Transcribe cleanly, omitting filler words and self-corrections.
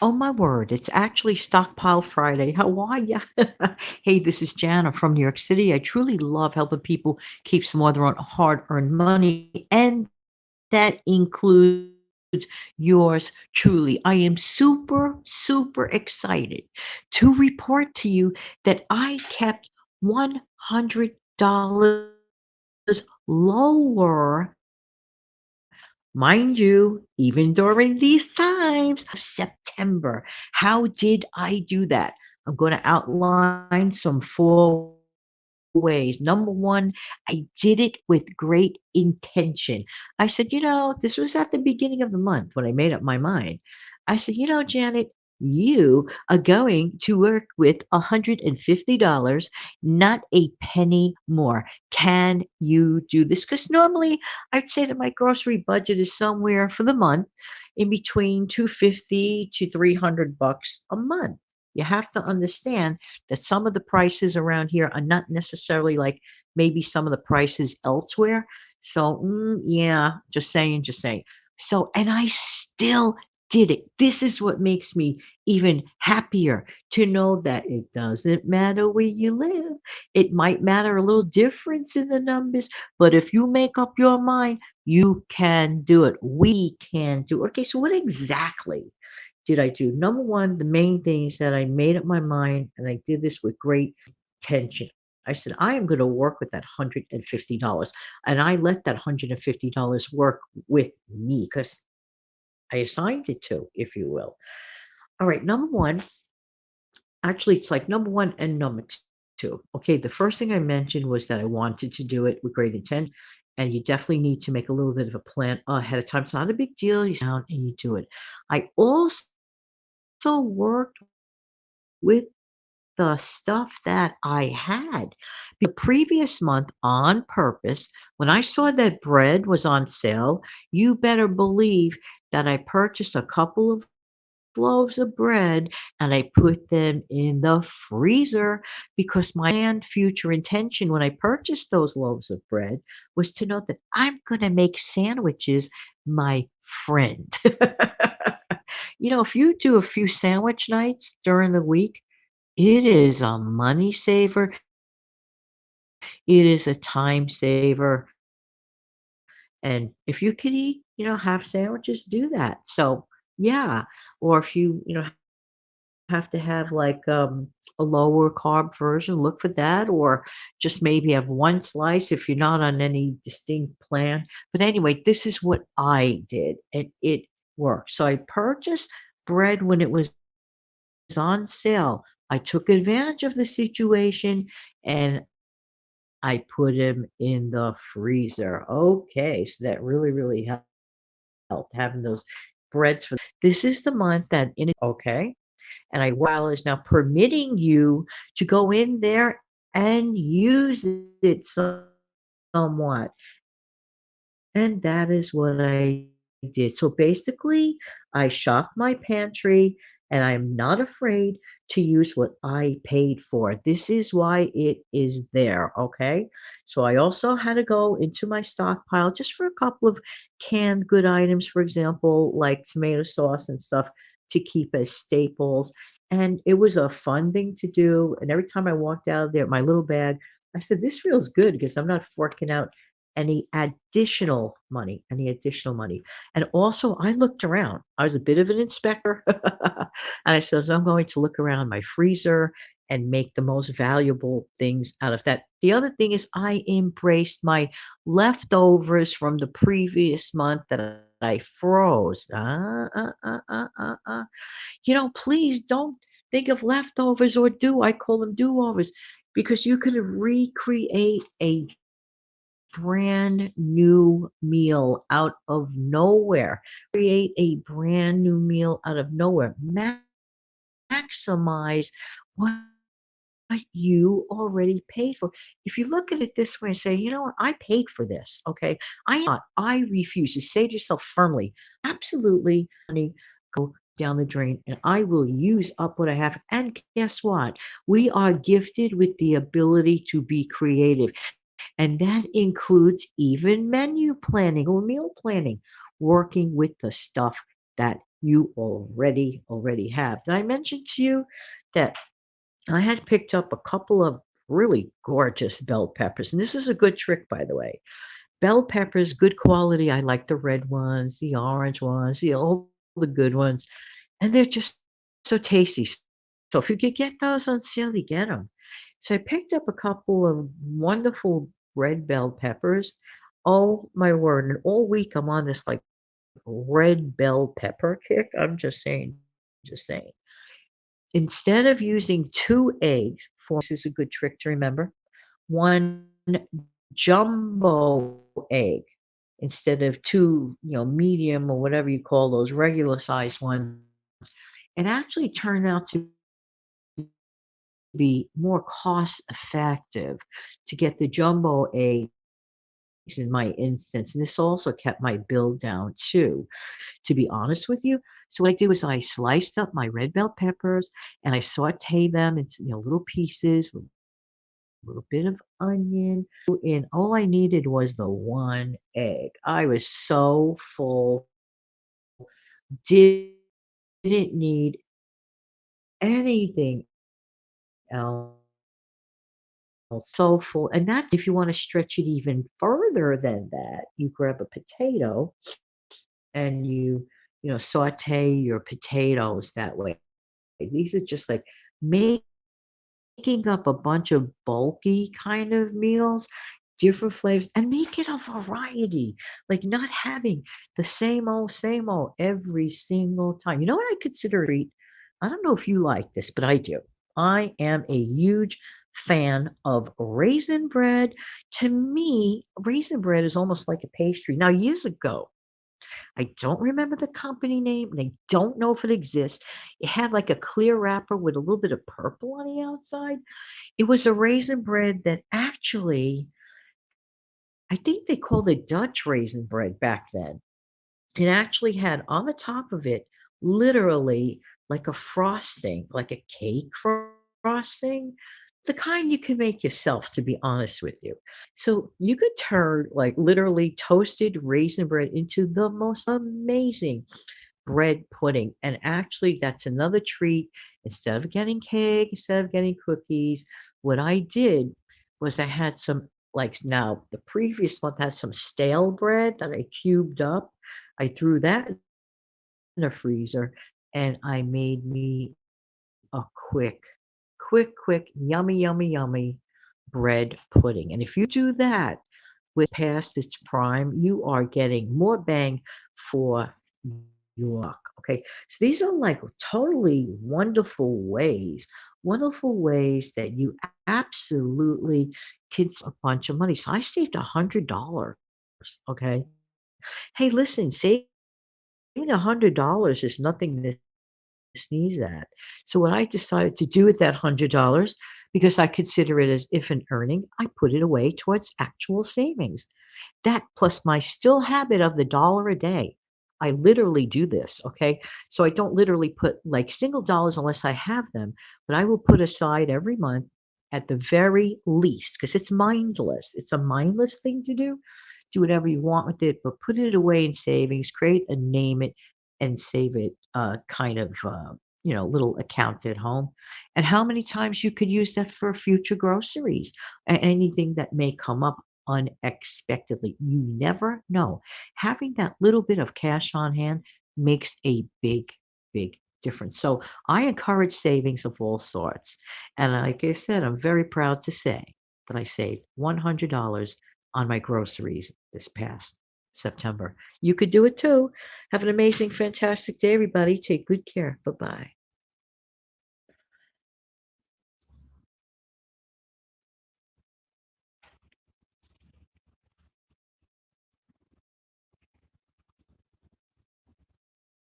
Oh my word, it's actually Stockpile Friday. How are ya? Hey, this is Jana from New York City. I truly love helping people keep some of their own hard-earned money, and that includes yours truly. I am super, super excited to report to you that I kept $100 lower. Mind you, even during these times of September, how did I do that? I'm going to outline some four ways. Number one, I did it with great intention. I said, this was at the beginning of the month when I made up my mind. I said, Janet, you are going to work with $150, not a penny more. Can you do this? Because normally I'd say that my grocery budget is somewhere for the month in between 250 to 300 bucks a month. You have to understand that some of the prices around here are not necessarily like maybe some of the prices elsewhere. So, yeah, just saying, just saying. So, and I still did it. This is what makes me even happier to know that it doesn't matter where you live. It might matter a little difference in the numbers, but if you make up your mind, you can do it. We can do it. Okay, so what exactly did I do? Number one, the main thing is that I made up my mind and I did this with great intention. I said, I am going to work with that $150. And I let that $150 work with me because I assigned it to, if you will. All right, number one, actually, it's like number one and number two. Okay, the first thing I mentioned was that I wanted to do it with great intent. And you definitely need to make a little bit of a plan ahead of time. It's not a big deal. You sit down and you do it. I also worked with the stuff that I had. Because the previous month on purpose, when I saw that bread was on sale, you better believe that I purchased a couple of loaves of bread and I put them in the freezer because my planned future intention when I purchased those loaves of bread was to know that I'm going to make sandwiches my friend. If you do a few sandwich nights during the week, it is a money saver. It is a time saver. And if you could eat, have sandwiches, do that. So yeah. Or if you have to have like a lower carb version, look for that. Or just maybe have one slice if you're not on any distinct plan. But anyway, this is what I did and it worked. So I purchased bread when it was on sale. I took advantage of the situation and I put them in the freezer. Okay, so that really helped having those breads for this is the month that in addition to that, okay, and I worked with $100 is now permitting you to go in there and use it somewhat. And that is what I did. So basically, I shocked my pantry and I am not afraid to use what I paid for. This is why it is there, okay? So I also had to go into my stockpile just for a couple of canned good items, for example, like tomato sauce and stuff to keep as staples. And it was a fun thing to do. And every time I walked out of there, my little bag, I said, this feels good because I'm not forking out any additional money. And also, I looked around. I was a bit of an inspector. And I said, so I'm going to look around my freezer and make the most valuable things out of that. The other thing is, I embraced my leftovers from the previous month that I froze. Please don't think of leftovers or I call them do overs because you can recreate a brand new meal out of nowhere. Create a brand new meal out of nowhere. Maximize what you already paid for. If you look at it this way and say, what, I paid for this, okay? I refuse. You say to yourself firmly, absolutely, money go down the drain and I will use up what I have. And guess what? We are gifted with the ability to be creative. And that includes even menu planning or meal planning, working with the stuff that you already have. Did I mention to you that I had picked up a couple of really gorgeous bell peppers? And this is a good trick, by the way. Bell peppers, good quality. I like the red ones, the orange ones, all the good ones. And they're just so tasty. So if you could get those on sale, you get them. So I picked up a couple of wonderful red bell peppers. Oh my word. And all week I'm on this like red bell pepper kick. I'm just saying, just saying. Instead of using two eggs, this is a good trick to remember. One jumbo egg instead of two, medium or whatever you call those regular sized ones. It actually turned out to be more cost effective to get the jumbo eggs in my instance. And this also kept my bill down too, to be honest with you. So what I did was I sliced up my red bell peppers and I sauteed them into, little pieces with a little bit of onion, threw in all I needed was the one egg. I was so full, didn't need anything else. So full. And that's if you want to stretch it even further than that, you grab a potato and you saute your potatoes that way. These are just like making up a bunch of bulky kind of meals, different flavors, and make it a variety. Like not having the same old every single time. You know what I consider a treat? I don't know if you like this, but I do. I am a huge fan of raisin bread. To me, raisin bread is almost like a pastry. Now, years ago, I don't remember the company name, and I don't know if it exists. It had like a clear wrapper with a little bit of purple on the outside. It was a raisin bread that actually, I think they called it Dutch raisin bread back then. It actually had on the top of it literally like a frosting, like a cake frosting, the kind you can make yourself, to be honest with you. So you could turn like literally toasted raisin bread into the most amazing bread pudding. And actually, that's another treat. Instead of getting cake, instead of getting cookies, what I did was I had some, like now, the previous month had some stale bread that I cubed up. I threw that in the freezer and I made me a quick, yummy bread pudding. And if you do that past its prime, you are getting more bang for your buck. Okay. So these are like totally wonderful ways that you absolutely can save a bunch of money. So I saved $100. Okay. Hey, listen, saving $100 is nothing to sneeze at. So what I decided to do with that $100, because I consider it as if an earning, I put it away towards actual savings. That plus my still habit of the dollar a day. I literally do this, okay? So I don't literally put like single dollars unless I have them, but I will put aside every month at the very least because it's mindless. It's a mindless thing to do. Do whatever you want with it, but put it away in savings, create a name it and save it kind of little account at home. And how many times you could use that for future groceries, anything that may come up unexpectedly. You never know. Having that little bit of cash on hand makes a big difference. So I encourage savings of all sorts. And like I said, I'm very proud to say that I saved $100 on my groceries this past September. You could do it too. Have an amazing, fantastic day, everybody. Take good care. Bye bye.